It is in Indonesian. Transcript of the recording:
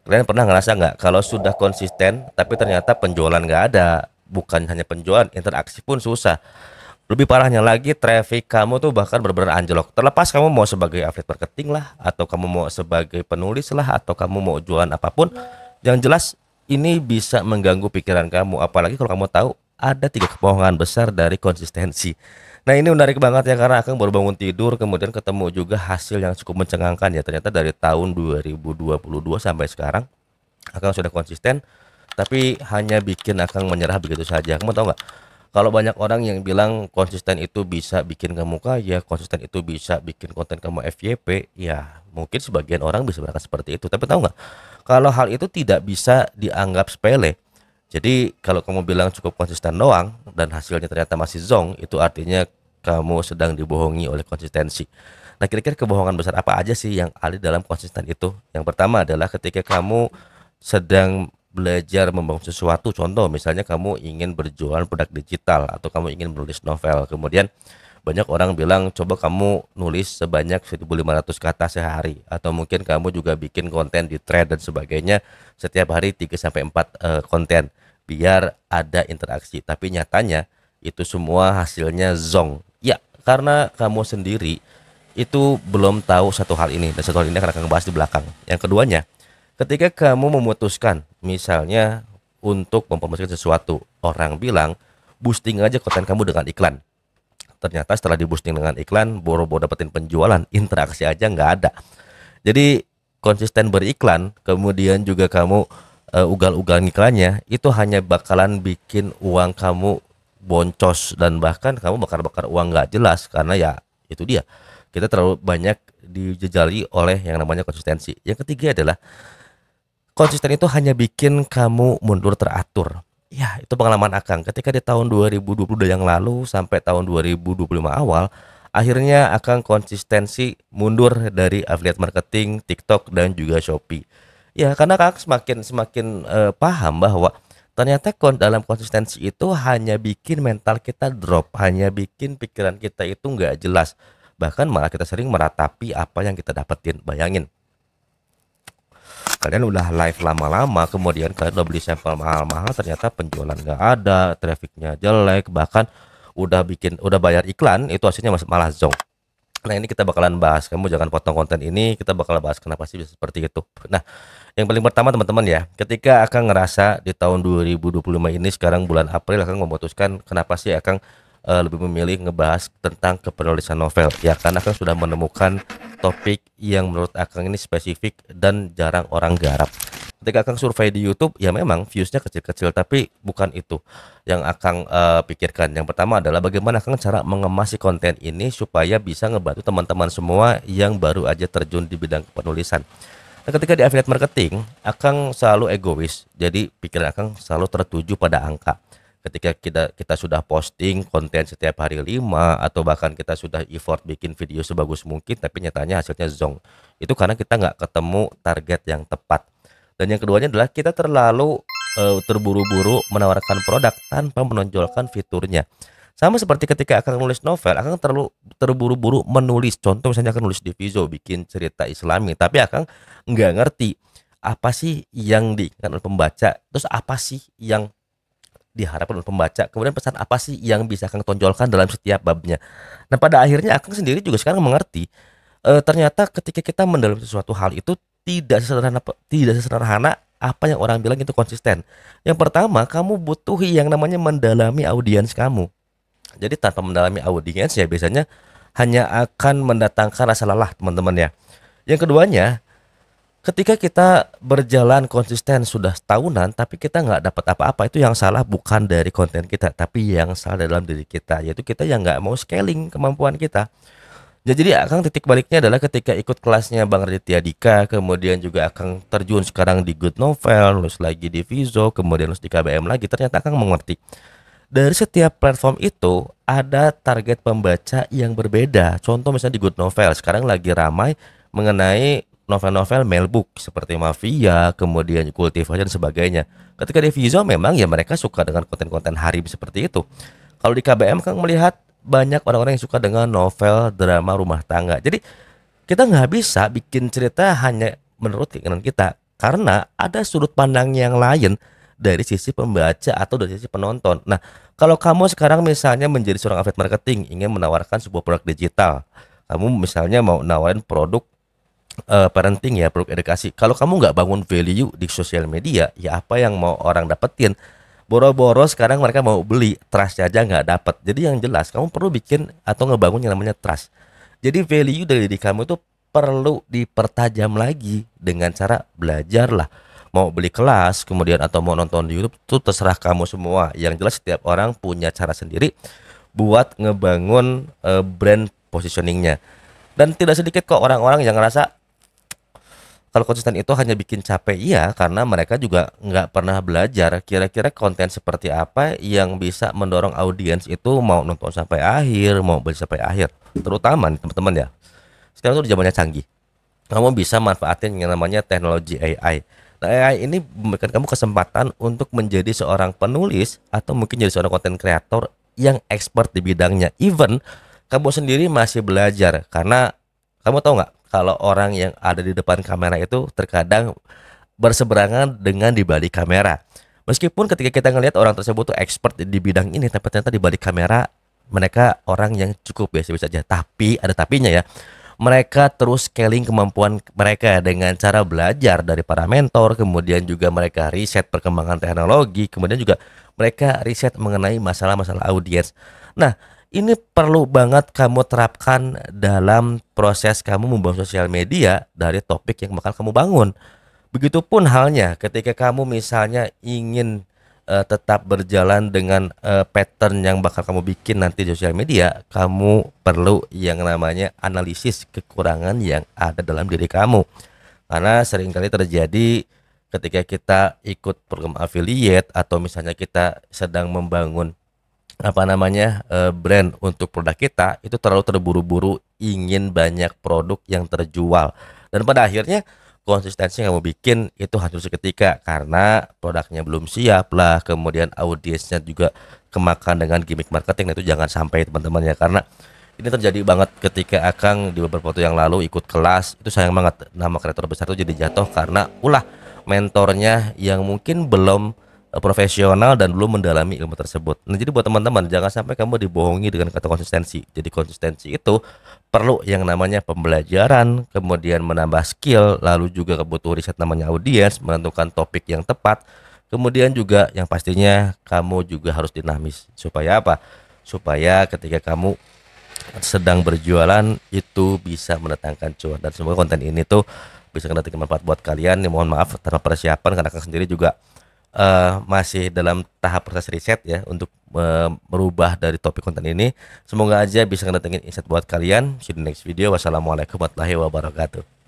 Kalian pernah ngerasa nggak kalau sudah konsisten tapi ternyata penjualan nggak ada? Bukan hanya penjualan, interaksi pun susah. Lebih parahnya lagi, traffic kamu tuh bahkan benar-benar anjlok. Terlepas kamu mau sebagai affiliate marketing lah, atau kamu mau sebagai penulis lah, atau kamu mau jualan apapun, yang jelas ini bisa mengganggu pikiran kamu. Apalagi kalau kamu tahu ada tiga kebohongan besar dari konsistensi. Nah ini menarik banget ya karena Akang baru bangun tidur kemudian ketemu juga hasil yang cukup mencengangkan ya. Ternyata dari tahun 2022 sampai sekarang Akang sudah konsisten tapi hanya bikin Akang menyerah begitu saja. Kamu tahu nggak? Kalau banyak orang yang bilang konsisten itu bisa bikin kamu kaya, konsisten itu bisa bikin konten kamu FYP, ya mungkin sebagian orang bisa berangkat seperti itu. Tapi tahu nggak? Kalau hal itu tidak bisa dianggap sepele. Jadi kalau kamu bilang cukup konsisten doang dan hasilnya ternyata masih zong, itu artinya kamu sedang dibohongi oleh konsistensi. Nah, kira-kira kebohongan besar apa aja sih yang ada dalam konsisten itu? Yang pertama adalah ketika kamu sedang belajar membangun sesuatu, contoh misalnya kamu ingin berjualan produk digital atau kamu ingin menulis novel, kemudian banyak orang bilang coba kamu nulis sebanyak 1.500 kata sehari atau mungkin kamu juga bikin konten di thread dan sebagainya setiap hari 3 sampai 4 konten biar ada interaksi. Tapi nyatanya itu semua hasilnya zong. Ya, karena kamu sendiri itu belum tahu satu hal ini dan satu hal ini akan akan bahas di belakang. Yang keduanya, ketika kamu memutuskan misalnya untuk mempromosikan sesuatu, orang bilang boosting aja konten kamu dengan iklan. Ternyata setelah di boosting dengan iklan, boro-boro dapetin penjualan, interaksi aja nggak ada. Jadi konsisten beriklan, kemudian juga kamu ugal-ugal iklannya, itu hanya bakalan bikin uang kamu boncos dan bahkan kamu bakar-bakar uang nggak jelas karena ya itu dia. Kita terlalu banyak dijejali oleh yang namanya konsistensi. Yang ketiga adalah konsisten itu hanya bikin kamu mundur teratur. Ya, itu pengalaman Akang. Ketika di tahun 2022 yang lalu sampai tahun 2025 awal, akhirnya Akang konsistensi mundur dari affiliate marketing, TikTok dan juga Shopee. Ya, karena Akang semakin semakin paham bahwa ternyata dalam konsistensi itu hanya bikin mental kita drop, hanya bikin pikiran kita itu nggak jelas. Bahkan malah kita sering meratapi apa yang kita dapetin. Bayangin, kalian udah live lama-lama kemudian kalian udah beli sampel mahal-mahal ternyata penjualan nggak ada, trafficnya jelek, bahkan udah bayar iklan itu hasilnya masih malah zong. Nah ini kita bakalan bahas, kamu jangan potong konten ini, kita bakal bahas kenapa sih bisa seperti itu. Nah yang paling pertama teman-teman ya, ketika Akang ngerasa di tahun 2025 ini sekarang bulan April Akang memutuskan kenapa sih Akang lebih memilih ngebahas tentang kepenulisan novel ya karena Akang sudah menemukan topik yang menurut Akang ini spesifik dan jarang orang garap. Ketika Akang survei di YouTube ya memang viewsnya kecil-kecil tapi bukan itu yang Akang pikirkan. Yang pertama adalah bagaimana Akang cara mengemasi konten ini supaya bisa ngebantu teman-teman semua yang baru aja terjun di bidang penulisan. Nah, ketika di affiliate marketing, Akang selalu egois. Jadi pikiran Akang selalu tertuju pada angka. Ketika kita sudah posting konten setiap hari 5 atau bahkan kita sudah effort bikin video sebagus mungkin tapi nyatanya hasilnya zong. Itu karena kita nggak ketemu target yang tepat. Dan yang keduanya adalah kita terlalu terburu-buru menawarkan produk tanpa menonjolkan fiturnya. Sama seperti ketika akan nulis novel, akan terlalu terburu-buru menulis. Contoh misalnya akan nulis di Vizo bikin cerita Islami, tapi akan nggak ngerti apa sih yang diinginkan oleh pembaca, terus apa sih yang diharapkan oleh pembaca, kemudian pesan apa sih yang bisa Kang tonjolkan dalam setiap babnya. Nah pada akhirnya Akang sendiri juga sekarang mengerti ternyata ketika kita mendalami sesuatu hal itu tidak sesederhana apa yang orang bilang itu konsisten. Yang pertama kamu butuh yang namanya mendalami audiens kamu. Jadi tanpa mendalami audiens ya biasanya hanya akan mendatangkan rasa lelah teman-teman ya. Yang keduanya, ketika kita berjalan konsisten sudah setahunan tapi kita nggak dapat apa-apa, itu yang salah bukan dari konten kita tapi yang salah dalam diri kita, yaitu kita yang nggak mau scaling kemampuan kita. Ya, jadi Akang titik baliknya adalah ketika ikut kelasnya Bang Raditya Dika, kemudian juga Akang terjun sekarang di Good Novel, lulus lagi di Vizo, kemudian lulus di KBM lagi. Ternyata Akang mengerti dari setiap platform itu ada target pembaca yang berbeda. Contoh misalnya di Good Novel sekarang lagi ramai mengenai novel-novel mailbook seperti Mafia, kemudian Kultivasi dan sebagainya. Ketika di Vizo memang ya mereka suka dengan konten-konten hari seperti itu. Kalau di KBM kan melihat banyak orang-orang yang suka dengan novel drama rumah tangga. Jadi kita nggak bisa bikin cerita hanya menurut keinginan kita. karena ada sudut pandang yang lain dari sisi pembaca atau dari sisi penonton. Nah, kalau kamu sekarang misalnya menjadi seorang affiliate marketing, ingin menawarkan sebuah produk digital, kamu misalnya mau nawarin produk parenting ya, produk edukasi. Kalau kamu nggak bangun value di sosial media, ya apa yang mau orang dapetin? Boro-boro sekarang mereka mau beli, trust aja nggak dapet. Jadi yang jelas kamu perlu bikin atau ngebangun yang namanya trust. Jadi value dari diri kamu itu perlu dipertajam lagi dengan cara belajar lah. Mau beli kelas, kemudian atau mau nonton di YouTube, itu terserah kamu semua. Yang jelas setiap orang punya cara sendiri buat ngebangun brand positioningnya. Dan tidak sedikit kok orang-orang yang ngerasa kalau konsisten itu hanya bikin capek, iya, karena mereka juga nggak pernah belajar kira-kira konten seperti apa yang bisa mendorong audiens itu mau nonton sampai akhir, mau beli sampai akhir. Terutama nih teman-teman ya, sekarang tuh zamannya canggih. Kamu bisa manfaatin yang namanya teknologi AI. Nah, AI ini memberikan kamu kesempatan untuk menjadi seorang penulis atau mungkin jadi seorang konten kreator yang expert di bidangnya. Even kamu sendiri masih belajar karena kamu tahu nggak kalau orang yang ada di depan kamera itu terkadang berseberangan dengan di balik kamera. Meskipun ketika kita ngelihat orang tersebut tuh expert di bidang ini, tapi ternyata di balik kamera mereka orang yang cukup biasa-biasa aja. Tapi ada tapinya ya. Mereka terus scaling kemampuan mereka dengan cara belajar dari para mentor, kemudian juga mereka riset perkembangan teknologi, kemudian juga mereka riset mengenai masalah-masalah audiens. Nah, ini perlu banget kamu terapkan dalam proses kamu membangun sosial media dari topik yang bakal kamu bangun. Begitupun halnya ketika kamu misalnya ingin tetap berjalan dengan pattern yang bakal kamu bikin nanti di sosial media, kamu perlu yang namanya analisis kekurangan yang ada dalam diri kamu. Karena seringkali terjadi ketika kita ikut program affiliate atau misalnya kita sedang membangun brand untuk produk kita, itu terlalu terburu-buru ingin banyak produk yang terjual, dan pada akhirnya konsistensi yang kamu bikin itu hancur seketika karena produknya belum siap lah, kemudian audiensnya juga kemakan dengan gimmick marketing. Nah, itu jangan sampai teman-teman ya, karena ini terjadi banget ketika Akang di beberapa waktu yang lalu ikut kelas, itu sayang banget nama kreator besar itu jadi jatuh karena mentornya yang mungkin belum profesional dan belum mendalami ilmu tersebut. Nah, jadi buat teman-teman jangan sampai kamu dibohongi dengan kata konsistensi. Jadi konsistensi itu perlu yang namanya pembelajaran, kemudian menambah skill, lalu juga kebutuhan riset namanya audiens, menentukan topik yang tepat, kemudian juga yang pastinya kamu juga harus dinamis. Supaya apa? Supaya ketika kamu sedang berjualan itu bisa mendatangkan cuan. Dan semoga konten ini tuh bisa mendatangkan manfaat buat kalian. Ya, mohon maaf tanpa persiapan karena Kang sendiri juga masih dalam tahap proses riset ya untuk merubah dari topik konten ini. Semoga aja bisa ngedatengin insight buat kalian. See you di next video. Wassalamualaikum warahmatullahi wabarakatuh.